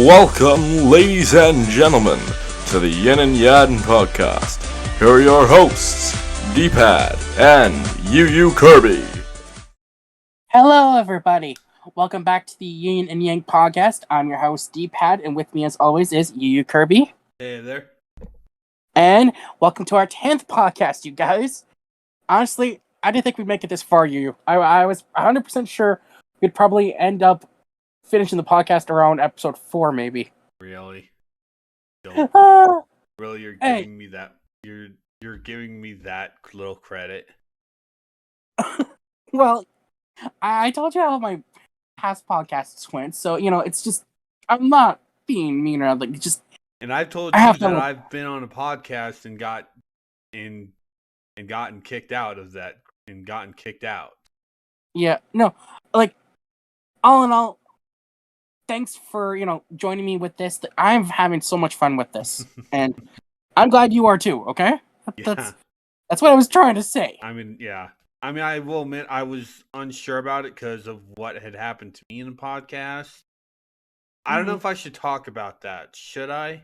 Welcome, ladies and gentlemen, to the Yin and Yang podcast. Here are your hosts, D-Pad and Yu Kirby. Hello, everybody. Welcome back to the Yin and Yang podcast. I'm your host, D-Pad, and with me, as always, is Yu Kirby. Hey there. And welcome to our 10th podcast, you guys. Honestly, I didn't think we'd make it this far, Yu. I was 100% sure we'd probably end up finishing the podcast around episode 4, maybe. Really? Ah, Really, you're Hey. giving me that. You're giving me that little credit. well, I told you how my past podcasts went, so, it's just, I'm not being mean or like, just, And I've told I you have that to- I've been on a podcast and gotten kicked out of that and gotten kicked out. yeah, no, like, all in all, thanks for, joining me with this. I'm having so much fun with this, and I'm glad you are too, okay? Yeah. That's what I was trying to say. I mean, yeah. I mean, I will admit I was unsure about it because of what had happened to me in the podcast. I don't know if I should talk about that. Should I?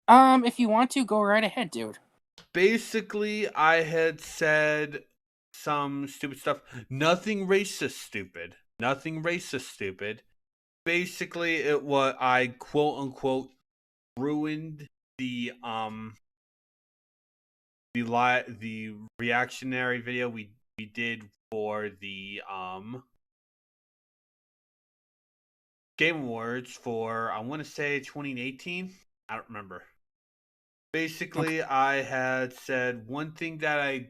If you want to, go right ahead, dude. Basically, I had said some stupid stuff. Nothing racist stupid. Basically, it was I quote unquote ruined the reactionary video we did for the Game Awards for, I want to say, 2018. I don't remember. Basically, I had said one thing that I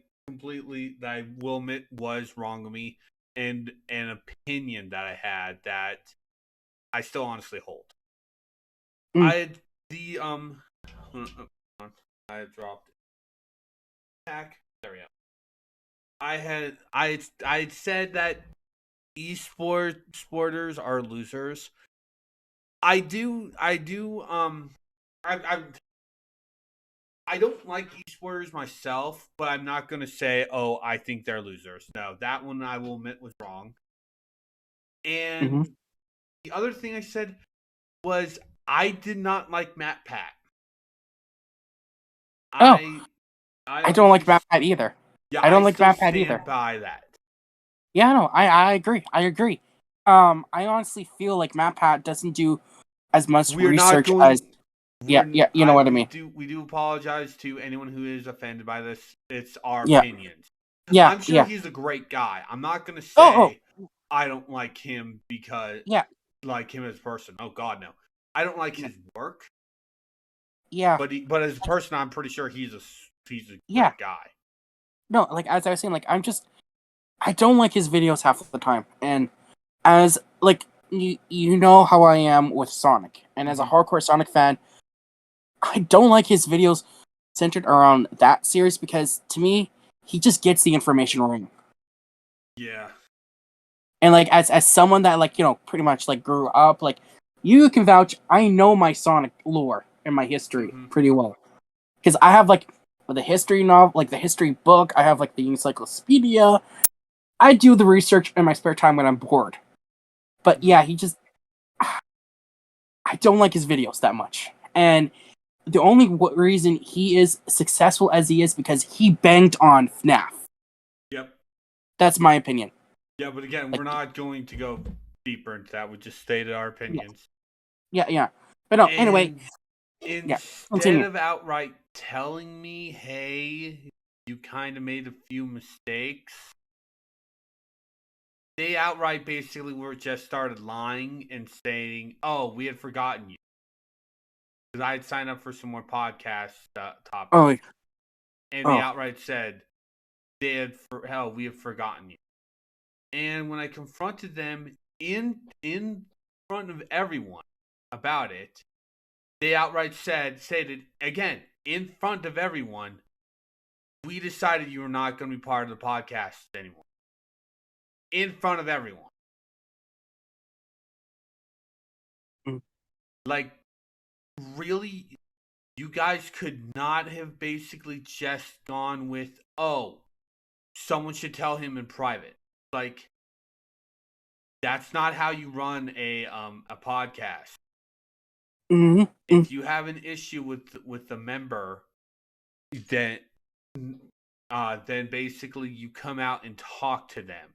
will admit was wrong of me, and an opinion that I had that I still honestly hold. I had the I had dropped it. Back. There we go. I had said that sporters are losers. I don't like esporters myself, but I'm not going to say, oh, I think they're losers. No, that one I will admit was wrong. And the other thing I said was I did not like Matt Pat. I don't like Matt Pat either. Yeah, I don't like still Matt Pat stand either. by that. Yeah, no, I agree. I honestly feel like Matt Pat doesn't do as much research as... Yeah, you know what I mean. We do apologize to anyone who is offended by this. It's our Yeah. opinions. Yeah, I'm sure yeah. he's a great guy. I'm not going to say Oh. I don't like him because like him as a person. Oh God, no. I don't like his work. Yeah. But as a person, I'm pretty sure he's a great guy. No, like, as I was saying, like, I don't like his videos half of the time. And as, like, you know how I am with Sonic. And as a hardcore Sonic fan, I don't like his videos centered around that series because, to me, he just gets the information wrong. Yeah. And, like, as someone that, like, pretty much, like, grew up, like, you can vouch, I know my Sonic lore and my history pretty well. Because I have, like, the history novel, like, the history book, I have, like, the encyclopedia. I do the research in my spare time when I'm bored. But, yeah, he just... I don't like his videos that much. And the only reason he is successful as he is because he banged on FNAF. Yep. That's my opinion. Yeah, but again, we're not going to go deeper into that. We just stated our opinions. Yeah. But no, anyway. Instead of outright telling me, hey, you kind of made a few mistakes, they outright basically just started lying and saying, oh, we had forgotten you. Because I had signed up for some more podcast topics. Oh. And they outright said, we have forgotten you. And when I confronted them in front of everyone about it, they outright stated again, in front of everyone, we decided you were not going to be part of the podcast anymore. In front of everyone. Like, really, you guys could not have basically just gone with, oh, someone should tell him in private. Like, that's not how you run a podcast. Mm-hmm. If you have an issue with the member, then basically you come out and talk to them.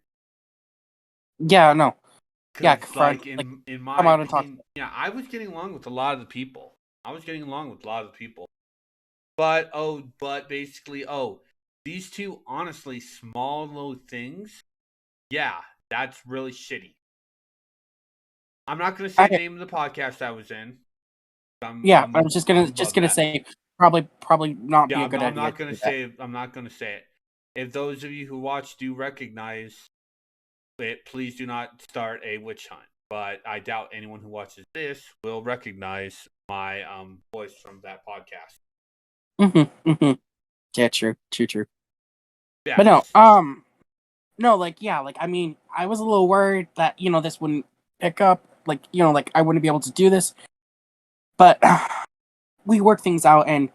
Yeah, no. Yeah, Because confront. like Like, in my come out and talk. opinion, yeah, I was getting along with a lot of the people. But basically, these two honestly small little things. Yeah, that's really shitty. I'm not gonna say the name of the podcast I was in. I was just gonna above that. say probably not be Yeah, a good I'm idea. not gonna say. I'm not gonna say it. If those of you who watch do recognize it, please do not start a witch hunt. But I doubt anyone who watches this will recognize my voice from that podcast. Yeah, true. Yeah. But no, like I mean, I was a little worried that this wouldn't pick up, like like I wouldn't be able to do this, but we work things out and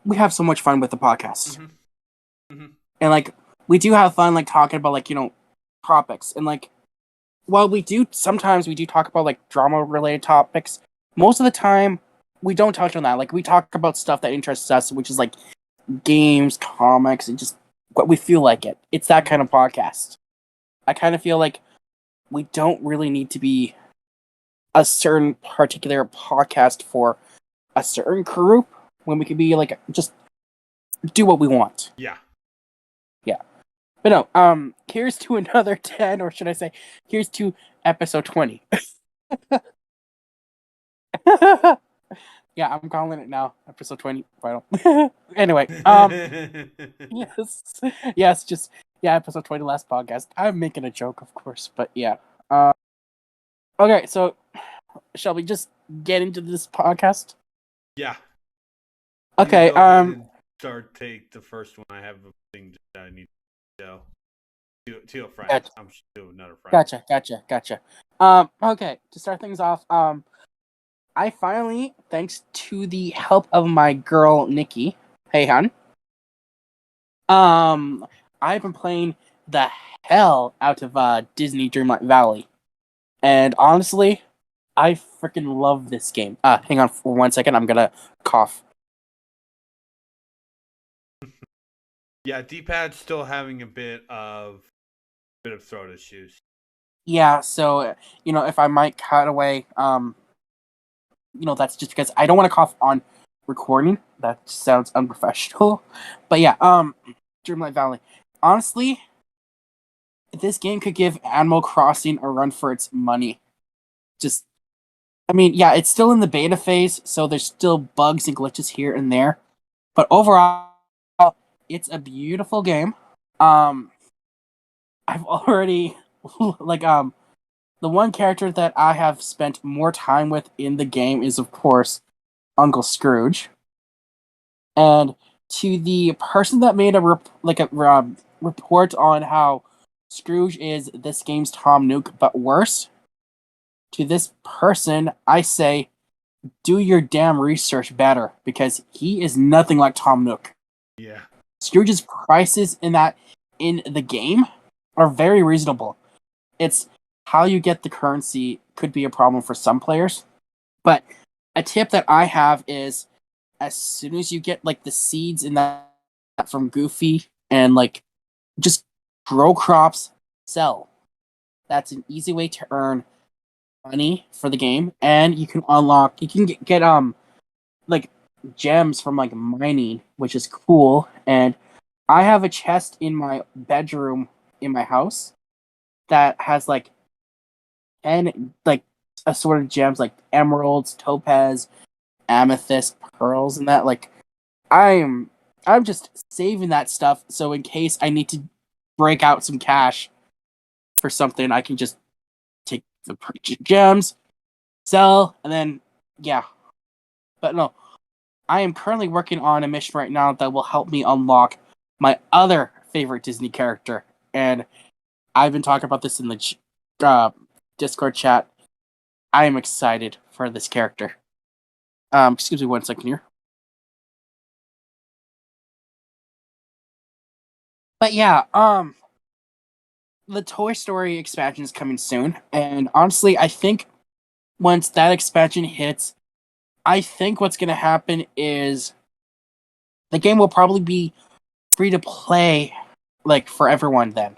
we have so much fun with the podcast, and like we do have fun like talking about like topics, and like while we do talk about like drama related topics, most of the time we don't touch on that. Like we talk about stuff that interests us, which is like games, comics, and just what we feel like it. It's that kind of podcast. I kind of feel like we don't really need to be a certain particular podcast for a certain group when we could be like just do what we want. Yeah. But no, here's to another 10, or should I say, here's to episode 20. Yeah, I'm calling it now. Episode 20 final. Anyway, yes, just episode 20 last podcast. I'm making a joke, of course, but yeah. Okay, so shall we just get into this podcast? Yeah. Okay, take the first one. I have a thing that I need to go to a friend. Gotcha. I'm to another friend. Gotcha. Okay, to start things off, I finally, thanks to the help of my girl Nikki, hey hon, I've been playing the hell out of Disney Dreamlight Valley, and honestly, I freaking love this game. Hang on for 1 second, I'm gonna cough. Yeah, D-pad's still having a bit of throat issues. Yeah, so if I might cut away, that's just because I don't want to cough on recording. That sounds unprofessional. But yeah, Dreamlight Valley. Honestly, this game could give Animal Crossing a run for its money. I mean, yeah, it's still in the beta phase, so there's still bugs and glitches here and there. But overall, it's a beautiful game. I've already like the one character that I have spent more time with in the game is, of course, Uncle Scrooge. And to the person that made a report on how Scrooge is this game's Tom Nook, but worse, to this person, I say, do your damn research better, because he is nothing like Tom Nook. Yeah. Scrooge's prices in the game are very reasonable. It's how you get the currency could be a problem for some players. But a tip that I have is, as soon as you get like the seeds in that from Goofy and like just grow crops, sell. That's an easy way to earn money for the game, and you can get like gems from like mining, which is cool. And I have a chest in my bedroom in my house that has like 10 like assorted gems, like emeralds, topaz, amethyst, pearls, and that. Like I'm just saving that stuff so in case I need to break out some cash for something, I can just take the gems, sell, and then yeah. But no, I am currently working on a mission right now that will help me unlock my other favorite Disney character, and I've been talking about this in the Discord chat. I am excited for this character. Excuse me 1 second here. But yeah, the Toy Story expansion is coming soon, and honestly, I think once that expansion hits, I think what's going to happen is the game will probably be free to play, like, for everyone then.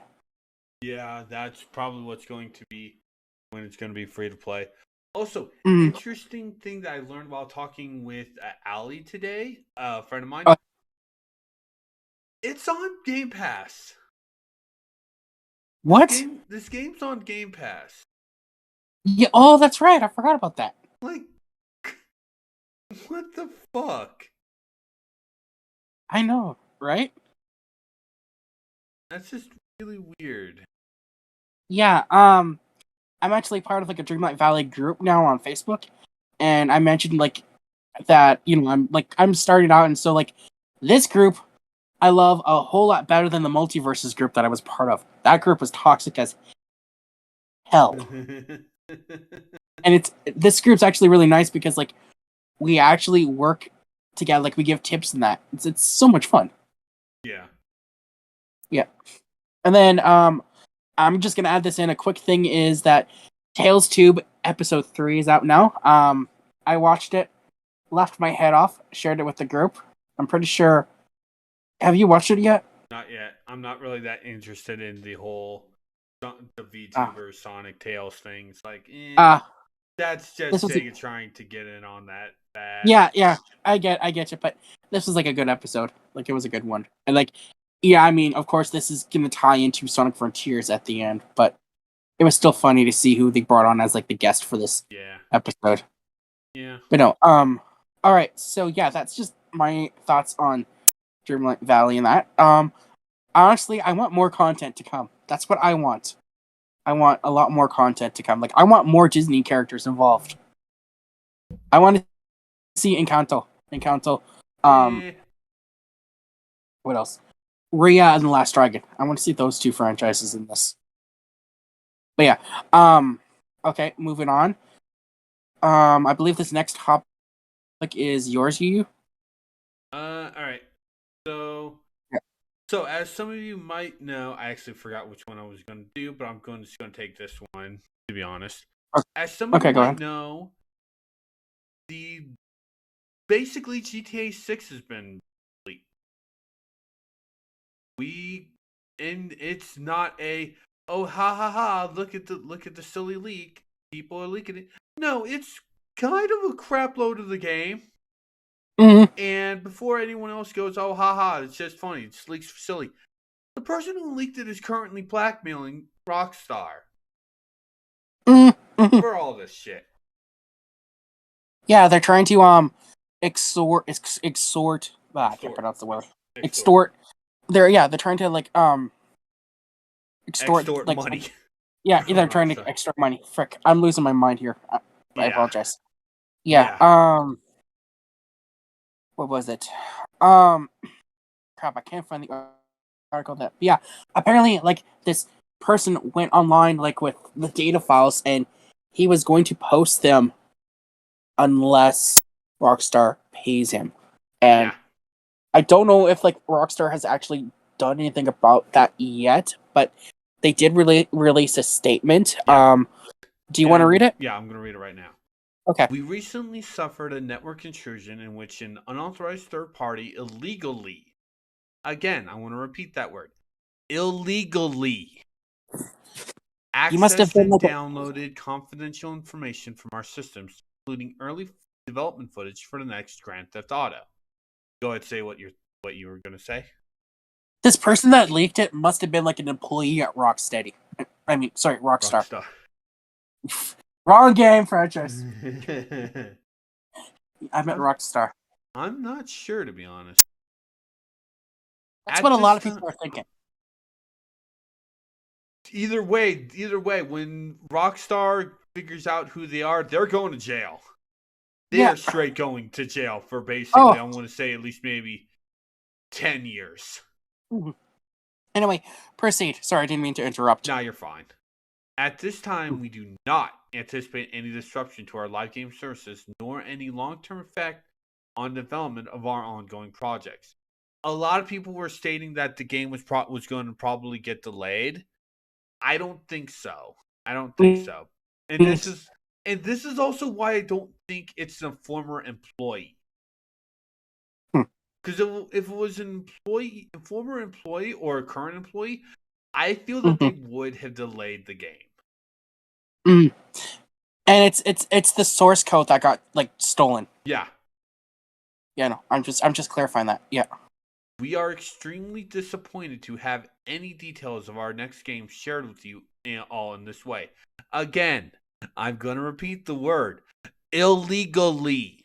Yeah, that's probably what's going to be when it's going to be free to play. Also, Mm. interesting thing that I learned while talking with Ali today, a friend of mine. It's on Game Pass. What? This game's on Game Pass. Yeah. Oh, that's right. I forgot about that. Like, what the fuck? I know, right? That's just really weird. Yeah. I'm actually part of like a Dreamlight Valley group now on Facebook, and I mentioned like that. I'm starting out, and so like this group I love a whole lot better than the Multiverses group that I was part of. That group was toxic as hell. And this group's actually really nice because like we actually work together, like we give tips and that. It's so much fun. Yeah. Yeah. And then I'm just gonna add this in. A quick thing is that Tales Tube episode 3 is out now. I watched it, left my head off, shared it with the group. I'm pretty sure. Have you watched it yet? Not yet. I'm not really that interested in the whole the VTuber Sonic Tales things. Like, that's just Sega trying to get in on that. Yeah, I get you, but this was like a good episode. Like it was a good one, and like, yeah, I mean, of course, this is gonna tie into Sonic Frontiers at the end, but it was still funny to see who they brought on as like the guest for this episode. Yeah. But no, all right, so yeah, that's just my thoughts on Dreamlight Valley and that. Honestly, I want more content to come. That's what I want. I want a lot more content to come. Like, I want more Disney characters involved. I want to see Encanto. What else? Rhea and the Last Dragon. I want to see those two franchises in this. But yeah, okay, moving on. I believe this next topic is yours, Yu. All right. So as some of you might know, I actually forgot which one I was going to do, but I'm just going to take this one, to be honest. As some of you might know, basically GTA 6 has been leaked. And it's not oh ha ha ha, look at the silly leak. People are leaking it. No, it's kind of a crap load of the game. Mm-hmm. And before anyone else goes, oh ha ha, it's just funny, it's leaks for silly. The person who leaked it is currently blackmailing Rockstar for all this shit. Yeah, they're trying to extort. I can't pronounce the word. Extort. They're trying to like extort like, money. Yeah, they're trying to extort money. Frick, I'm losing my mind here. I apologize. Yeah. What was it? Crap, I can't find the article that. Yeah, apparently, like this person went online like with the data files, and he was going to post them unless Rockstar pays him. And I don't know if like Rockstar has actually done anything about that yet, but they did release a statement. Do you want to read it? Yeah, I'm going to read it right now. Okay. We recently suffered a network intrusion in which an unauthorized third party illegally, again, I want to repeat that word, illegally, accessed and downloaded confidential information from our systems, including early development footage for the next Grand Theft Auto. Go ahead and say what you were going to say. This person that leaked it must have been like an employee at Rockstar. Wrong game franchise. I meant Rockstar. I'm not sure, to be honest. That's what a lot of people are thinking. Either way, when Rockstar figures out who they are, they're going to jail. They're straight going to jail for basically, I want to say at least maybe 10 years. Mm-hmm. Anyway, proceed. Sorry, I didn't mean to interrupt. No, you're fine. At this time, we do not anticipate any disruption to our live game services, nor any long-term effect on development of our ongoing projects. A lot of people were stating that the game was going to probably get delayed. I don't think so. And And this is also why I don't think it's a former employee. Because if it was an employee, a former employee or a current employee, I feel that they would have delayed the game. And it's the source code that got like stolen. Yeah. Yeah, no, I'm just clarifying that. Yeah. We are extremely disappointed to have any details of our next game shared with you all in this way. Again, I'm going to repeat the word illegally.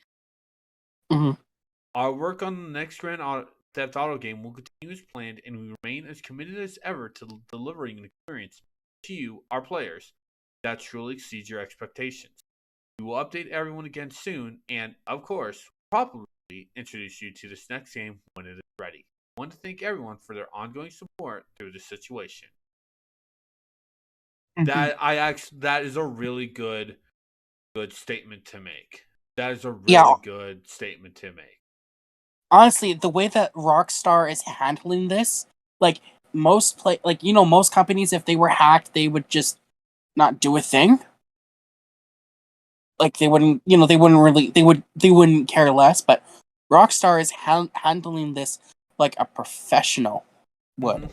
Our work on the next Grand Theft Auto game will continue as planned, and we remain as committed as ever to delivering an experience to you, our players, that truly exceeds your expectations. We will update everyone again soon, and, of course, probably introduce you to this next game when it is ready. I want to thank everyone for their ongoing support through this situation. That is a really good statement to make. That is a really good statement to make. Honestly, the way that Rockstar is handling this, like most companies, if they were hacked, they would just not do a thing. Like they wouldn't care less. But Rockstar is handling this like a professional would,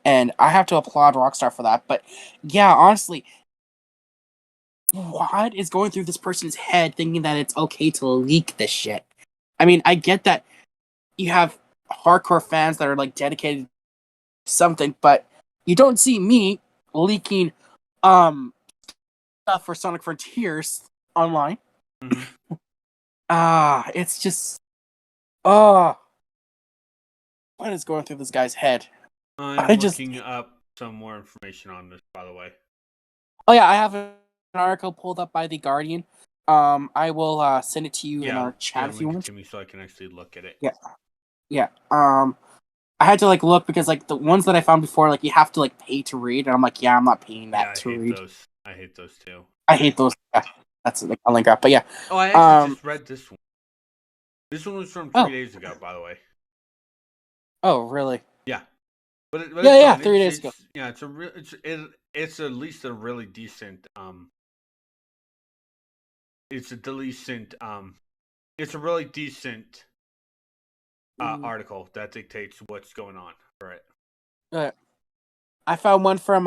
and I have to applaud Rockstar for that. But yeah, honestly, what is going through this person's head thinking that it's okay to leak this shit? I mean, I get that you have hardcore fans that are like dedicated to something, but you don't see me leaking stuff for Sonic Frontiers online. It's just what is going through this guy's head? I'm looking up some more information on this, by the way. Oh yeah, I have an article pulled up by The Guardian. I will send it to you in our chat if you want. To me so I can actually look at it. Yeah. I had to like look because like the ones that I found before, like you have to like pay to read, and I'm like, yeah, I'm not paying that to read. I hate those too. I hate those. Yeah, that's like a link up, but yeah. Oh, I actually just read this one. This one was from 3 days ago, by the way. Oh, really? Yeah. But 3 days ago. Yeah, it's at least a really decent it's a really decent article that dictates what's going on for it. I found one from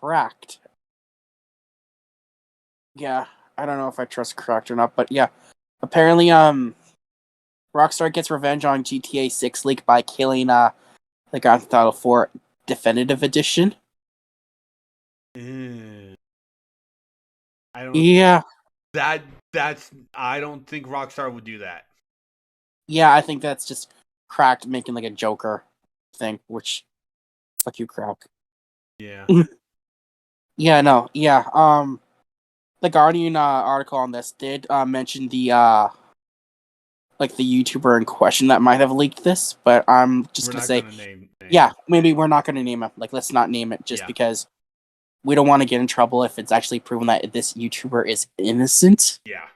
Cracked. Yeah, I don't know if I trust Cracked or not, but yeah. Apparently Rockstar gets revenge on GTA 6 leak by killing the Grand Theft Auto 4 Definitive Edition. I don't think Rockstar would do that. Yeah, I think that's just Cracked making like a Joker thing, which fuck you, Crack. Yeah. Yeah, no, yeah. The Guardian article on this did mention the like the YouTuber in question that might have leaked this, but I'm just gonna say, yeah, maybe we're not gonna name him. Like, let's not name it just because we don't want to get in trouble if it's actually proven that this YouTuber is innocent. Yeah.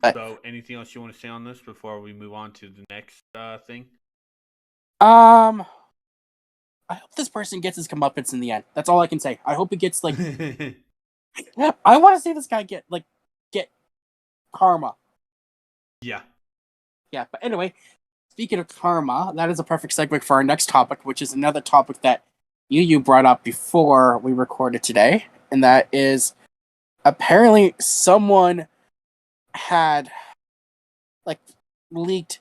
So anything else you want to say on this before we move on to the next thing? I hope this person gets his comeuppance in the end. That's all I can say. I hope he gets like. I want to see this guy get karma. Yeah. But anyway, speaking of karma, that is a perfect segue for our next topic, which is another topic that you brought up before we recorded today, and that is apparently someone had like leaked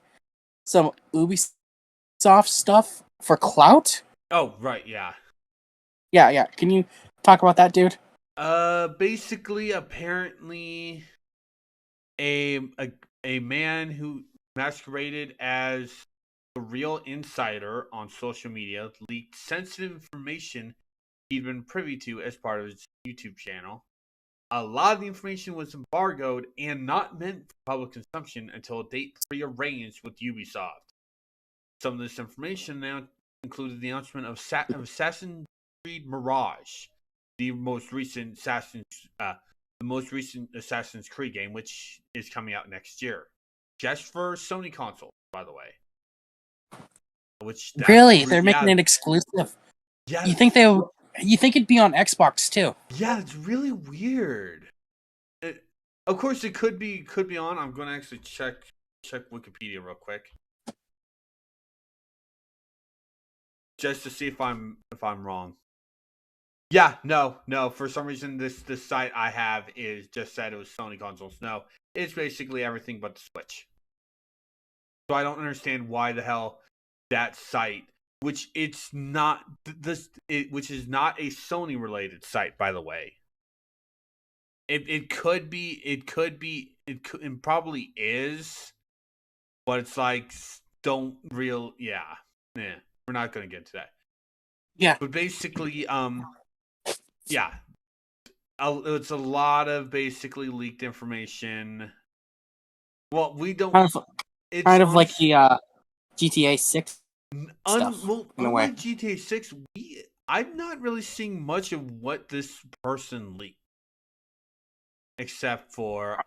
some Ubisoft stuff for clout. Oh, right, yeah. Yeah. Can you talk about that, dude? Basically, apparently, a man who masqueraded as the real insider on social media leaked sensitive information he'd been privy to as part of his YouTube channel. A lot of the information was embargoed and not meant for public consumption until a date prearranged with Ubisoft. Some of this information now included the announcement of Assassin's Creed Mirage, the most recent Assassin's Creed game, which is coming out next year, just for Sony consoles, by the way. They're making it exclusive. Yeah. You think they You think it'd be on Xbox too? Yeah, it's really weird. Of course, it could be on. I'm going to actually check Wikipedia real quick, just to see if I'm wrong. Yeah, no. For some reason, this site I have is just said it was Sony consoles. No, it's basically everything but the Switch. So I don't understand why the hell that site, which it's not which is not a Sony related site, by the way. It probably is, but it's like we're not gonna get to that. Yeah. But basically, yeah, it's a lot of basically leaked information. Well, we don't. It's kind of like the GTA 6 stuff. Unlike GTA 6, I'm not really seeing much of what this person leaked, except for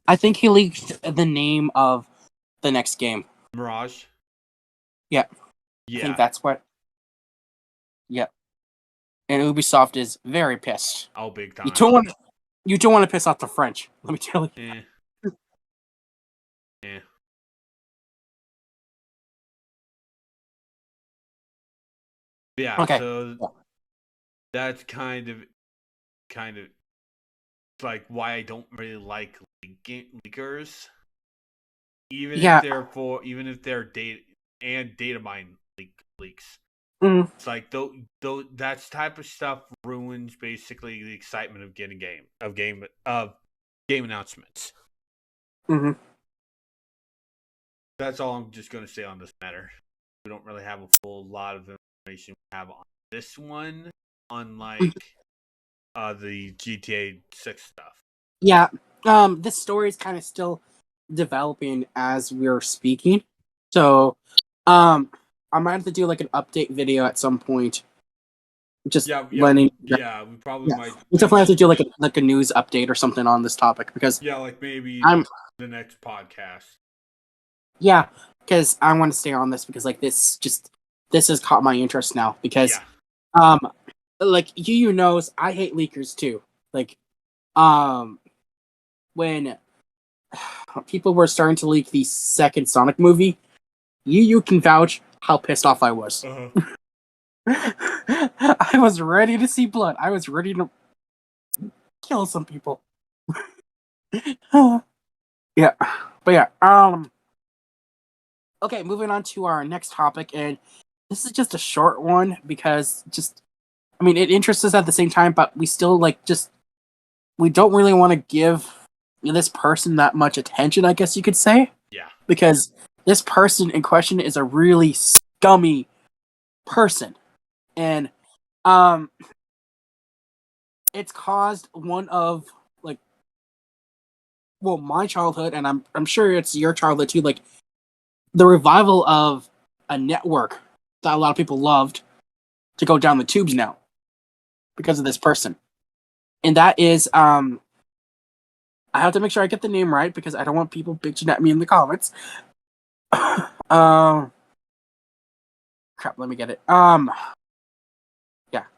I think he leaked the name of the next game. Mirage. Yeah. I think that's what. Yeah. And Ubisoft is very pissed. Oh, big time. You don't want to piss off the French. Let me tell you. Yeah. Yeah. Okay. So that's kind of like why I don't really like leakers. Even if they're data mine leaks. Mm. It's like that type of stuff ruins basically the excitement of getting game announcements. Mm-hmm. That's all I'm just going to say on this matter. We don't really have a full lot of information we have on this one, unlike the GTA 6 stuff. Yeah. This story is kind of still developing as we're speaking. So, I might have to do like an update video at some point. Just letting. Yeah, we probably might. We'll definitely have to do like a news update or something on this topic because like maybe the next podcast. Yeah, because I want to stay on this because like this has caught my interest now because like you knows I hate leakers too. Like when people were starting to leak the second Sonic movie, you can vouch how pissed off I was. I was ready to see blood. I was ready to kill some people. Yeah. But yeah, okay, moving on to our next topic, and this is just a short one because it interests us at the same time, but we still we don't really want to give this person that much attention, I guess you could say. Yeah. Because this person in question is a really scummy person. And it's caused one of my childhood, and I'm sure it's your childhood too, the revival of a network that a lot of people loved to go down the tubes now because of this person. And that is I have to make sure I get the name right because I don't want people bitching at me in the comments. Crap, let me get it. Yeah,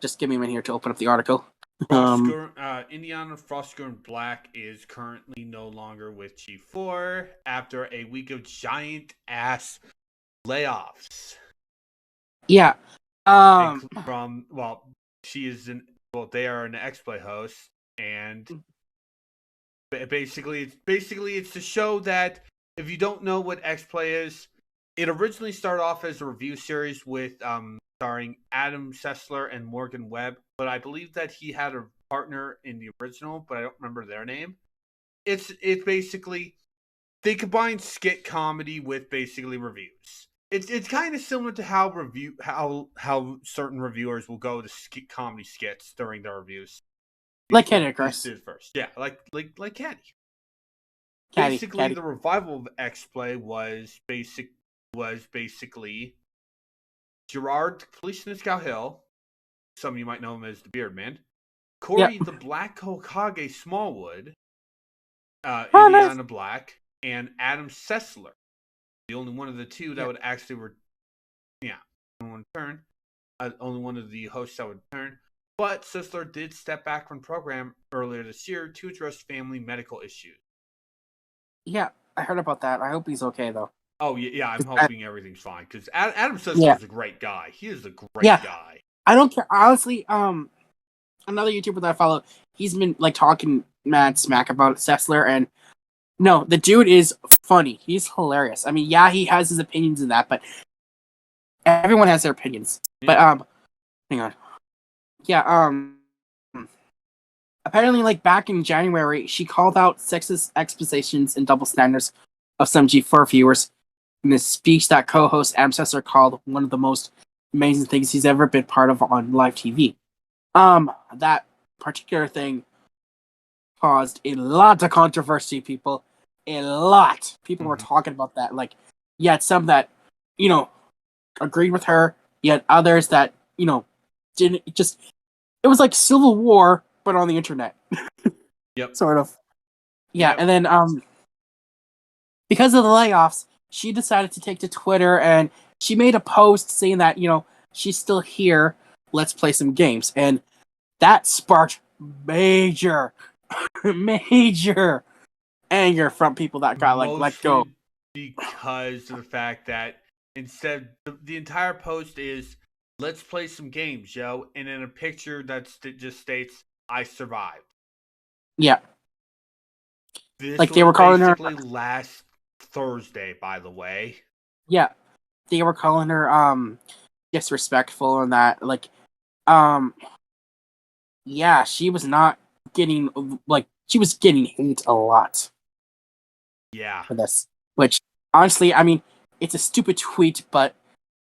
just give me a minute here to open up the article. Indiana Frostgurn Black is currently no longer with G4 after a week of giant ass layoffs. Yeah. They are an X-Play host, and basically it's to show that if you don't know what X-Play is, it originally started off as a review series with starring Adam Sessler and Morgan Webb, but I believe that he had a partner in the original, but I don't remember their name. It's basically they combine skit comedy with basically reviews. It's kind of similar to how certain reviewers will go to comedy skits during their reviews. Like Caddy, Chris. First. Yeah, like Caddy. Caddy. The revival of X-Play was basically Gerard Policeman Hill. Some of you might know him as the Beard Man. Corey the Black Hokage Smallwood. Indiana Black. And Adam Sessler. The only one of the two that would actually turn. only one of the hosts that would return. But Sisler did step back from the program earlier this year to address family medical issues. Yeah, I heard about that. I hope he's okay though. Oh yeah, I'm hoping everything's fine because Adam Sisler is a great guy. He is a great guy. I don't care. Honestly, another YouTuber that I follow, he's been like talking mad smack about Sessler, and no, the dude is funny. He's hilarious. I mean, yeah, he has his opinions in that, but everyone has their opinions. Yeah. But hang on. Yeah, apparently, like back in January, she called out sexist expositions and double standards of Senshi for viewers in a speech that co-host Adam Sessler called one of the most amazing things he's ever been part of on live TV. That particular thing caused a lot of controversy, people. A lot. People were talking about that. Like, you had some that, agreed with her, yet others that, didn't. It was like Civil War, but on the internet. Yep. Sort of. Yeah, yep. And then, because of the layoffs, she decided to take to Twitter, and she made a post saying that, she's still here, let's play some games. And that sparked major anger from people that got let go. Because of the fact that instead the entire post is let's play some games, yo, and in a picture that just states I survived. Yeah. This like they were calling her last Thursday, by the way. Yeah. They were calling her disrespectful and that yeah, she was not getting she was getting hate a lot. Yeah. For this. Which honestly, I mean, it's a stupid tweet, but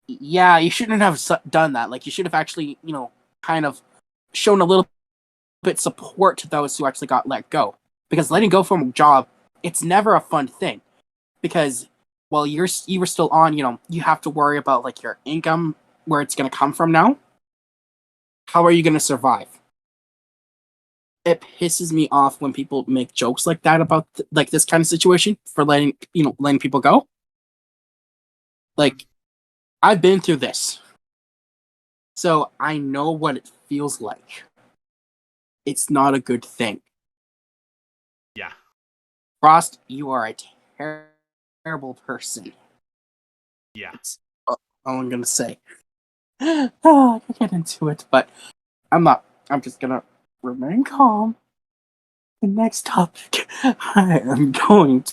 yeah, you shouldn't have done that. Like, you should have actually, kind of shown a little bit support to those who actually got let go. Because letting go from a job, it's never a fun thing. Because while you were still on, you have to worry about like your income, where it's going to come from now. How are you going to survive? It pisses me off when people make jokes like that about like this kind of situation for letting people go. Like, I've been through this, so I know what it feels like. It's not a good thing. Yeah. Frost, you are a terrible person. Yeah. That's all I'm gonna say. I could get into it, but I'm not. I'm just gonna remain calm. The next topic I am going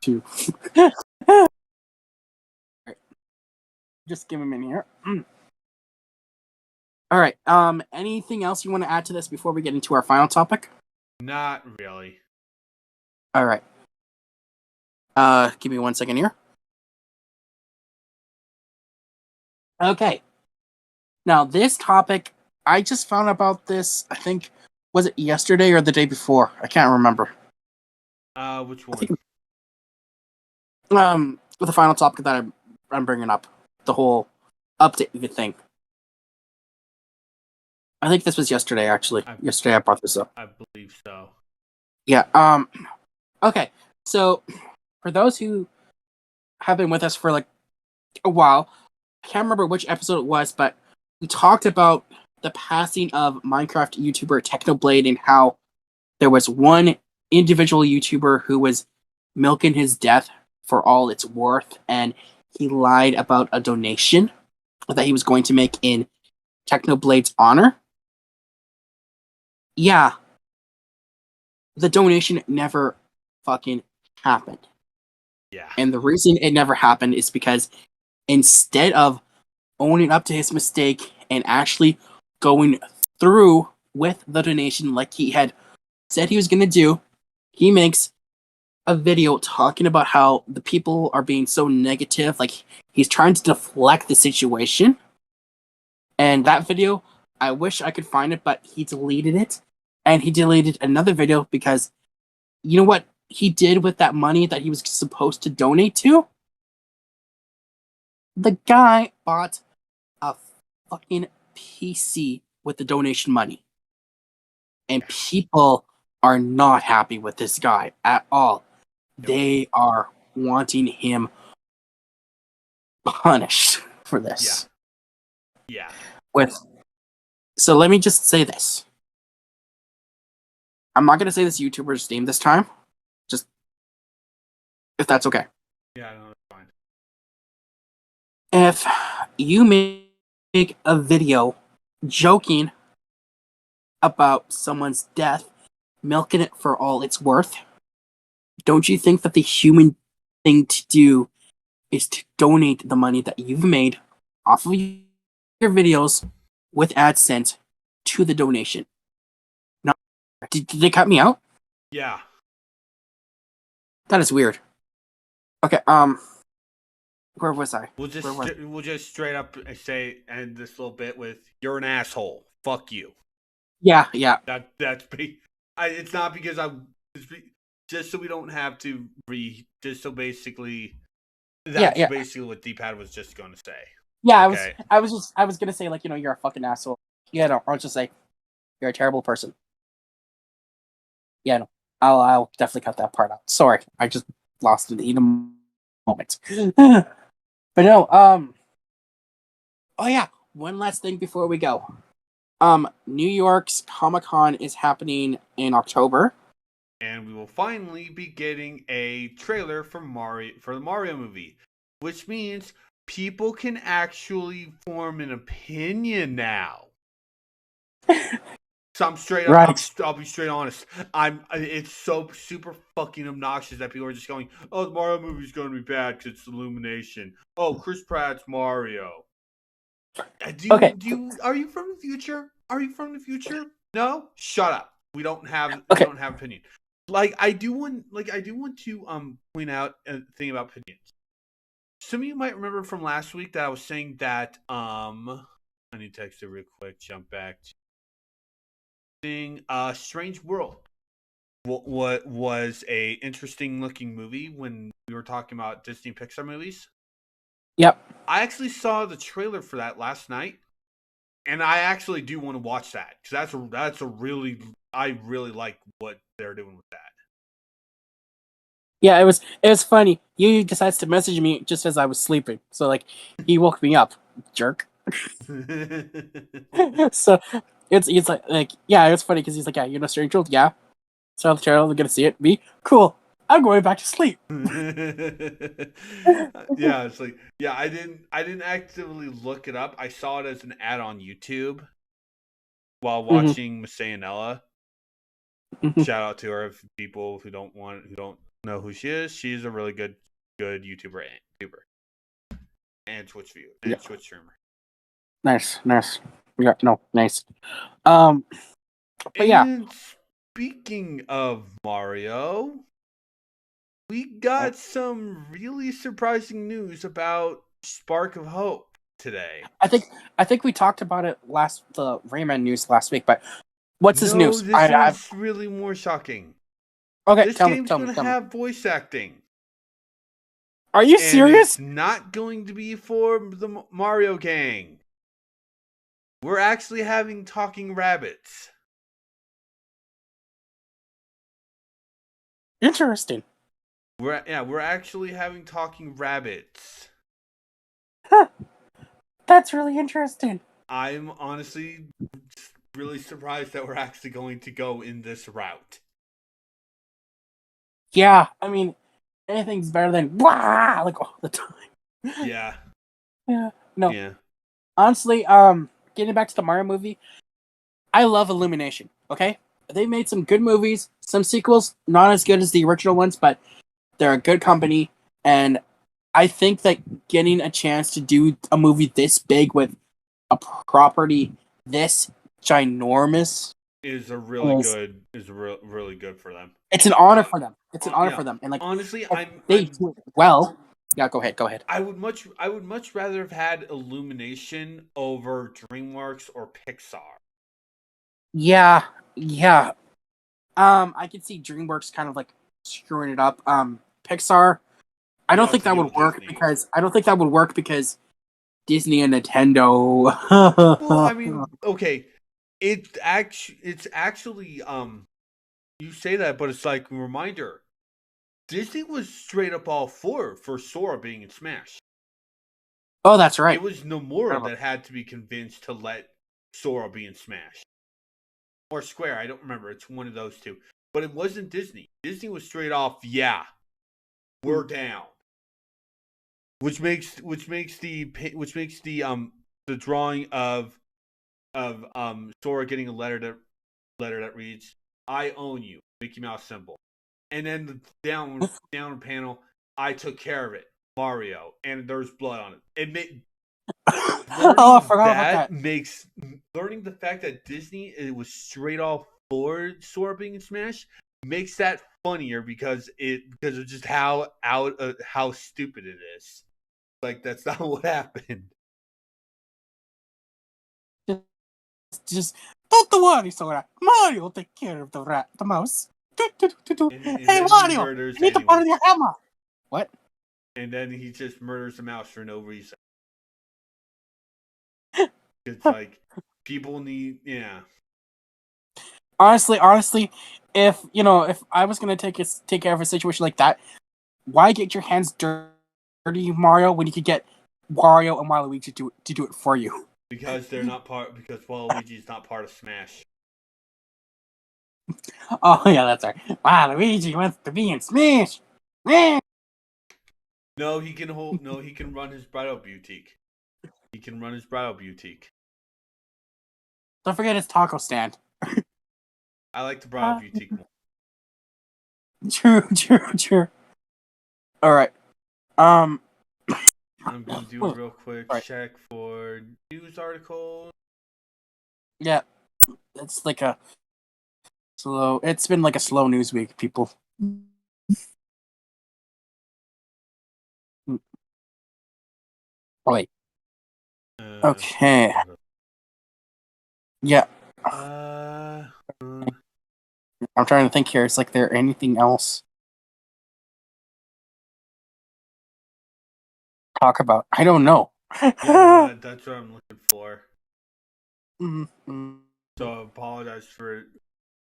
to. Just give him in here. All right. Anything else you want to add to this before we get into our final topic? Not really. All right. Give me 1 second here. Okay. Now, this topic, I just found about this, I think, was it yesterday or the day before? I can't remember. Which one? The final topic that I'm bringing up. The whole update thing. I think this was yesterday, actually. Yesterday I brought this up. I believe so. Yeah, okay. So, for those who have been with us for, like, a while, I can't remember which episode it was, but we talked about the passing of Minecraft YouTuber Technoblade and how there was one individual YouTuber who was milking his death for all it's worth, and he lied about a donation that he was going to make in Technoblade's honor. Yeah. The donation never fucking happened. Yeah. And the reason it never happened is because instead of owning up to his mistake and actually going through with the donation like he had said he was going to do, he makes a video talking about how the people are being so negative, like he's trying to deflect the situation. And that video, I wish I could find it, but he deleted it. And he deleted another video because you know what he did with that money that he was supposed to donate to? The guy bought a fucking PC with the donation money. And people are not happy with this guy at all. They are wanting him punished for this. Yeah. So let me just say this. I'm not gonna say this YouTuber's name this time. Just if that's okay. Yeah, no, that's fine. If you make a video joking about someone's death, milking it for all it's worth, don't you think that the human thing to do is to donate the money that you've made off of your videos with AdSense to the donation? No, did they cut me out? Yeah. That is weird. Okay, where was I? We'll just straight up say end this little bit with "You're an asshole. Fuck you." Yeah. That's be. It's not because just so we don't have to just so basically that's Yeah. basically what D-Pad was just going to say. Yeah, Okay. I was gonna say, like, you're a fucking asshole. Yeah, no, I'll just say you're a terrible person. Yeah, no, I'll definitely cut that part out. Sorry, I just lost it in a moment. But no, oh yeah, one last thing before we go. New York's Comic-Con is happening in October. And we will finally be getting a trailer for the Mario movie, which means people can actually form an opinion now. So I'm straight up. Right. I'll be straight honest. It's so super fucking obnoxious that people are just going, "Oh, the Mario movie's going to be bad because it's Illumination." Oh, Chris Pratt's Mario. Okay. Are you from the future? Are you from the future? No. Shut up. We don't have opinion. I do want to point out a thing about opinions. Some of you might remember from last week that I was saying that I need to text it real quick. Jump back to thing. Strange World. What was a interesting looking movie when we were talking about Disney Pixar movies? Yep. I actually saw the trailer for that last night, and I actually do want to watch that because I really like what they're doing with that. Yeah, it was funny. You decides to message me just as I was sleeping, so like he woke me up, jerk. So it's like yeah, it was funny because he's like, yeah, you're not Strange World, yeah. So the channel, I'm gonna see it. Me, cool. I'm going back to sleep. Yeah, it's like I didn't actively look it up. I saw it as an ad on YouTube while watching Masayanella. Shout out to her if people who don't know who she is. She's a really good YouTuber and Twitch Twitch streamer. Nice. Yeah, no, nice. But yeah. And speaking of Mario, we got some really surprising news about Spark of Hope today. I think we talked about it the Rayman news last week, but what's his No, news? this is really more shocking. Okay, This tell game's me. going to have voice acting. Are you serious? It's not going to be for the Mario gang. We're actually having talking rabbits. Interesting. We're actually having talking rabbits. Huh. That's really interesting. I'm honestly really surprised that we're actually going to go in this route. Yeah, I mean, anything's better than wah like all the time. Yeah. Yeah. No. Yeah. Honestly, getting back to the Mario movie, I love Illumination. Okay, they made some good movies, some sequels, not as good as the original ones, but they're a good company, and I think that getting a chance to do a movie this big with a property this ginormous is really good for them. It's an honor for them. It's an honor for them, and like honestly, they do it well. Yeah, go ahead. I would much rather have had Illumination over DreamWorks or Pixar. Yeah. I could see DreamWorks kind of like screwing it up. Pixar, I don't think that would work because Disney and Nintendo. Well, I mean, okay, it's actually you say that, but it's like a reminder. Disney was straight up all for Sora being in Smash. Oh, that's right. It was Nomura that had to be convinced to let Sora be in Smash. Or Square, I don't remember. It's one of those two. But it wasn't Disney. Disney was straight off, yeah, we're down. Which makes the drawing of Sora getting a letter that reads, "I own you," Mickey Mouse symbol. And then the down panel, "I took care of it," Mario, and there's blood on it. Oh, I forgot about that. Learning the fact that Disney, it was straight off for Sora being in Smash, makes that funnier because of just how stupid it is. Like, that's not what happened. Just don't worry, Sora. Mario will take care of the mouse. Hey, Mario, I need to borrow your hammer. What? And then he just murders the mouse for no reason. It's like, people need, yeah. Honestly, if I was gonna take care of a situation like that, why get your hands dirty, Mario, when you could get Wario and Waluigi to do it for you? Because Waluigi's not part of Smash. Oh yeah, that's right. Waluigi wants to be in Smash. No, he can run his bridal boutique. Don't forget his taco stand. I like the bridal boutique more. True. All right. I'm gonna do a real quick check for news articles. Yeah, it's like a slow. It's been like a slow news week, people. Wait. Okay. Yeah. I'm trying to think here. Is like there anything else to talk about? I don't know. Yeah, that's what I'm looking for. Mm-hmm. So I apologize for it.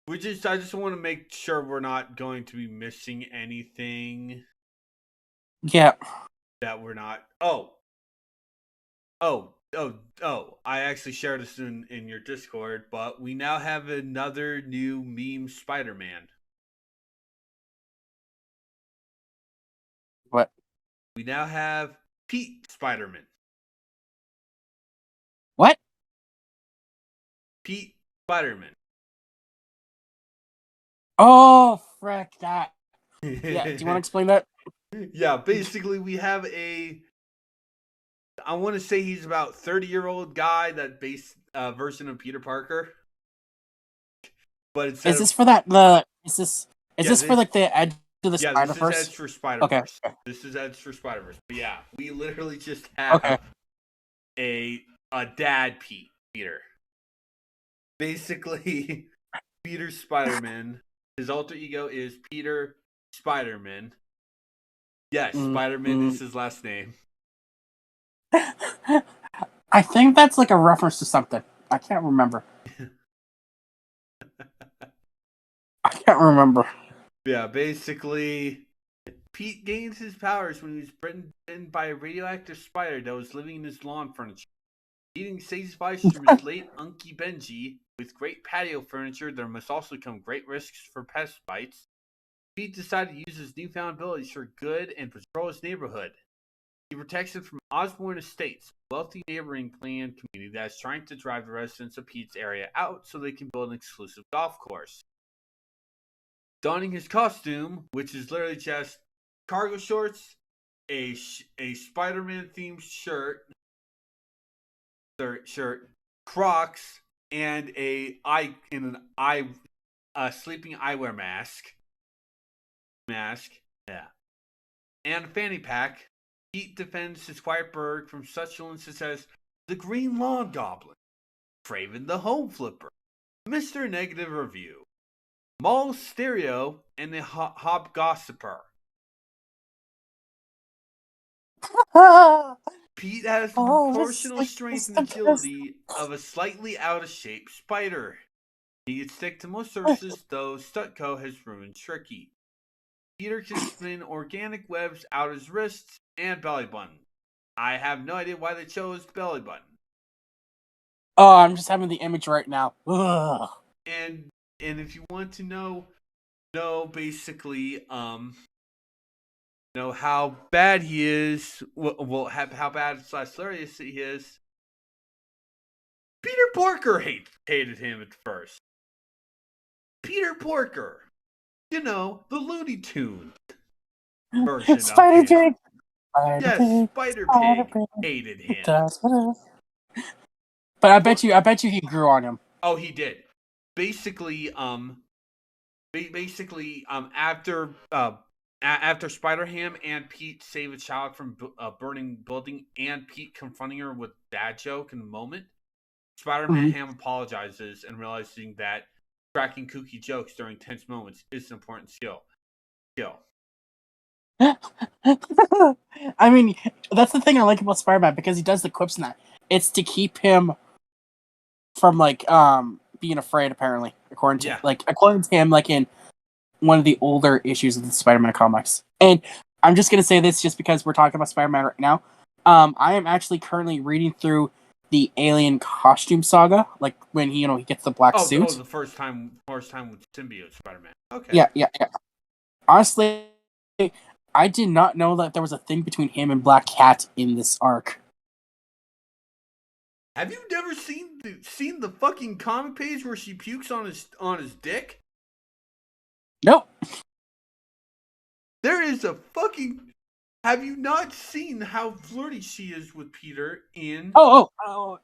I just want to make sure we're not going to be missing anything. Yeah. That we're not. I actually shared this in your Discord, but we now have another new meme Spider-Man. What? We now have Pete Spider-Man. What? Pete Spider-Man. Oh, frick that. Yeah, do you want to explain that? Yeah, basically we have I want to say he's about 30-year-old guy, that base version of Peter Parker. But Is this for like the Edge of the Spider-Verse? This is Edge for Spider-Verse. Okay. This is Edge for Spider-Verse. But yeah, we literally just have a dad Peter. Basically, Peter Spider-Man. His alter ego is Peter Spider-Man. Yes, Spider-Man is his last name. I think that's like a reference to something. I can't remember. Yeah, basically, Pete gains his powers when he was bitten by a radioactive spider that was living in his lawn furniture. Eating sage advice from his late Uncle Benji, with great patio furniture, there must also come great risks for pest bites. Pete decided to use his newfound abilities for good and patrol his neighborhood. He protects it from Osborne Estates, a wealthy neighboring planned community that is trying to drive the residents of Pete's area out so they can build an exclusive golf course. Donning his costume, which is literally just cargo shorts, a Spider-Man themed shirt, Crocs, and a sleeping eyewear mask, yeah, and a fanny pack. Pete defends his quiet burg from such illnesses as the Green Lawn Goblin, Craven the Home Flipper, Mr. Negative Review, Mall Stereo, and the Hob Gossiper. Pete has the proportional strength and agility of a slightly out of shape spider. He can stick to most surfaces, though Stutco has proven tricky. Peter can spin organic webs out his wrists and belly button. I have no idea why they chose belly button. Oh, I'm just having the image right now. Ugh. And if you want to know basically know how bad he is, well how bad / hilarious he is. Peter Porker hated him at first. Peter Porker, you know, the Looney Tunes version Spider of him. Pig. Yes, Spider Pig hated him. But I bet you he grew on him. Oh, he did. Basically, after Spider-Ham and Pete save a child from a burning building, and Pete confronting her with dad joke in the moment, Spider-Man Ham apologizes and realizing that cracking kooky jokes during tense moments is an important skill. I mean, that's the thing I like about Spider-Man, because he does the quips in that. It's to keep him from being afraid, apparently, according to him, like in one of the older issues of the Spider-Man comics. And I'm just gonna say this just because we're talking about Spider-Man right now. I am actually currently reading through the Alien costume saga, like when he gets the black suit. Oh, the first time with symbiote Spider-Man. Okay. Yeah. Honestly, I did not know that there was a thing between him and Black Cat in this arc. Have you never seen the fucking comic page where she pukes on his dick? Nope. There is a fucking. Have you not seen how flirty she is with Peter in? Oh!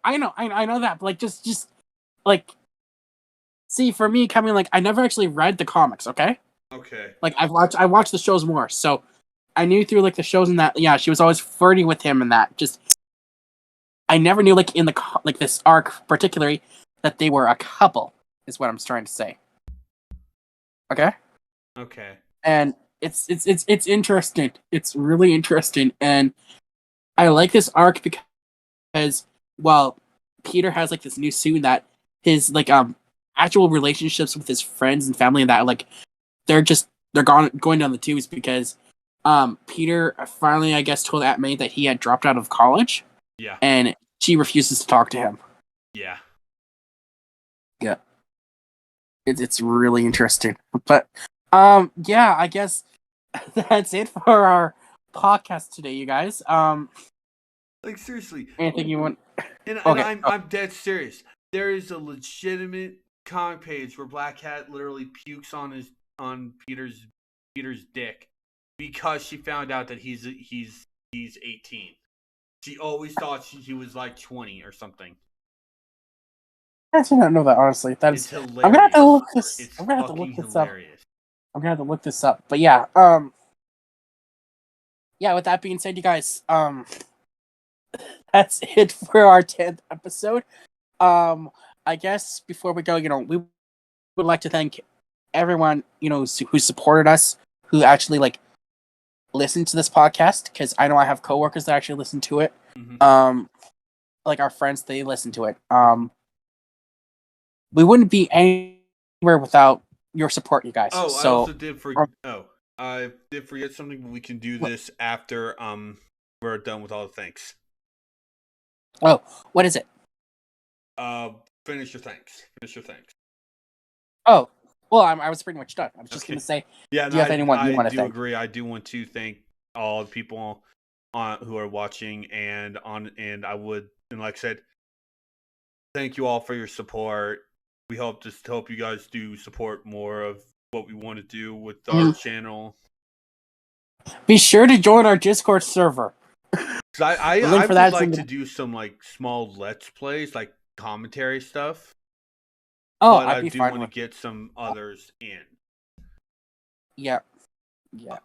I know that. But just see, for me, I never actually read the comics. Okay. Okay. I watched the shows more, so I knew through the shows and that. Yeah, she was always flirty with him and that. Just I never knew in the this arc particularly that they were a couple. Is what I'm trying to say. Okay. Okay. And it's interesting. It's really interesting, and I like this arc because Peter has this new suit that his actual relationships with his friends and family and that they're going down the tubes because Peter finally, I guess, told Aunt May that he had dropped out of college. Yeah. And she refuses to talk to him. Yeah. Yeah. It's really interesting. But yeah, I guess that's it for our podcast today, you guys. Seriously. Anything you want? And Okay. I'm dead serious. There is a legitimate comic page where Black Cat literally pukes on Peter's dick because she found out that he's 18. She always thought he was 20 or something. I actually don't know that, honestly. It's hilarious. I'm gonna have to look this. It's I'm gonna have to fucking look this hilarious. up. I'm gonna have to look this up. But yeah, yeah. With that being said, you guys, that's it for our 10th episode. I guess before we go, we would like to thank everyone, who supported us, who actually listened to this podcast, because I know I have coworkers that actually listen to it. Mm-hmm. Our friends, they listen to it. We wouldn't be anywhere without your support, you guys. Oh, so, I also did forget. I did forget something, but we can do this after we're done with all the thanks. Oh, what is it? Finish your thanks. Oh, well, I was pretty much done. I was just going to say, yeah, do you have anyone you want to thank? I do agree. I do want to thank all the people who are watching and like I said, thank you all for your support. We hope you guys do support more of what we want to do with our channel. Be sure to join our Discord server. I would like to do some small Let's Plays, commentary stuff. Oh, but I'd be I do fine want to with. get some others in. Yeah. No.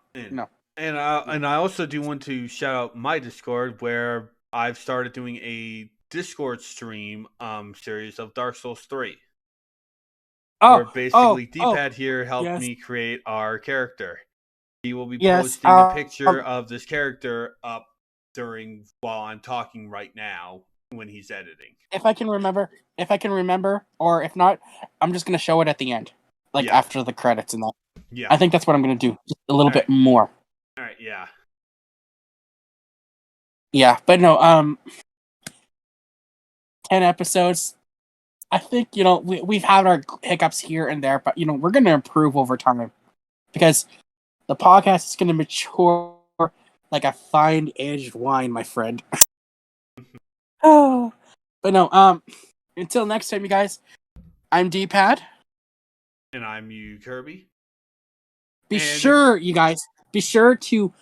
And I also do want to shout out my Discord, where I've started doing a Discord stream series of Dark Souls 3. Where basically D-Pad here helped me create our character. He will be posting a picture of this character up while I'm talking right now when he's editing. If I can remember, or if not, I'm just gonna show it at the end, after the credits and that. Yeah, I think that's what I'm gonna do. Just a little bit more. All right, yeah. Yeah, but no, 10 episodes. I think, we've had our hiccups here and there, but, we're going to improve over time because the podcast is going to mature like a fine-aged wine, my friend. Oh, but no, until next time, you guys, I'm D-Pad. And I'm you, Kirby. Be sure to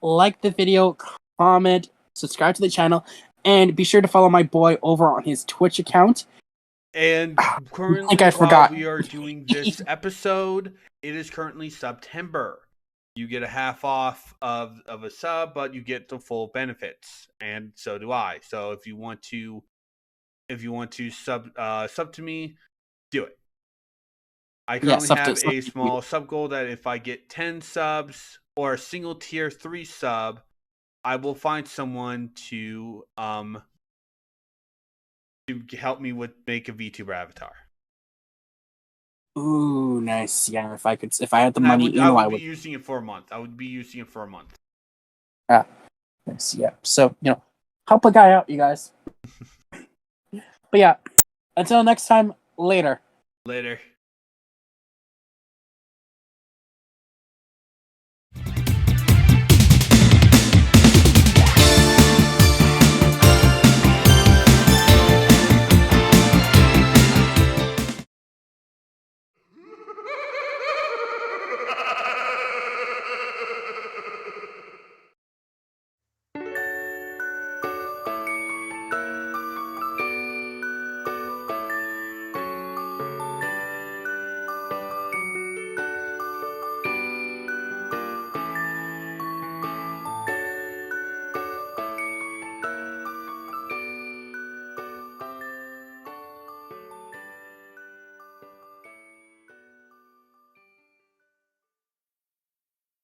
like the video, comment, subscribe to the channel, and be sure to follow my boy over on his Twitch account. And currently, I forgot. while we are doing this episode, it is currently September. You get a half off of a sub, but you get the full benefits, and so do I. So if you want to sub to me, do it. I currently have a small sub goal that if I get 10 subs or a single tier 3 sub, I will find someone to help me make a VTuber avatar. Ooh, nice. Yeah, if I had the money, I would be using it for a month. Ah, nice. Yeah. So, help a guy out, you guys. But yeah, until next time, later. Later.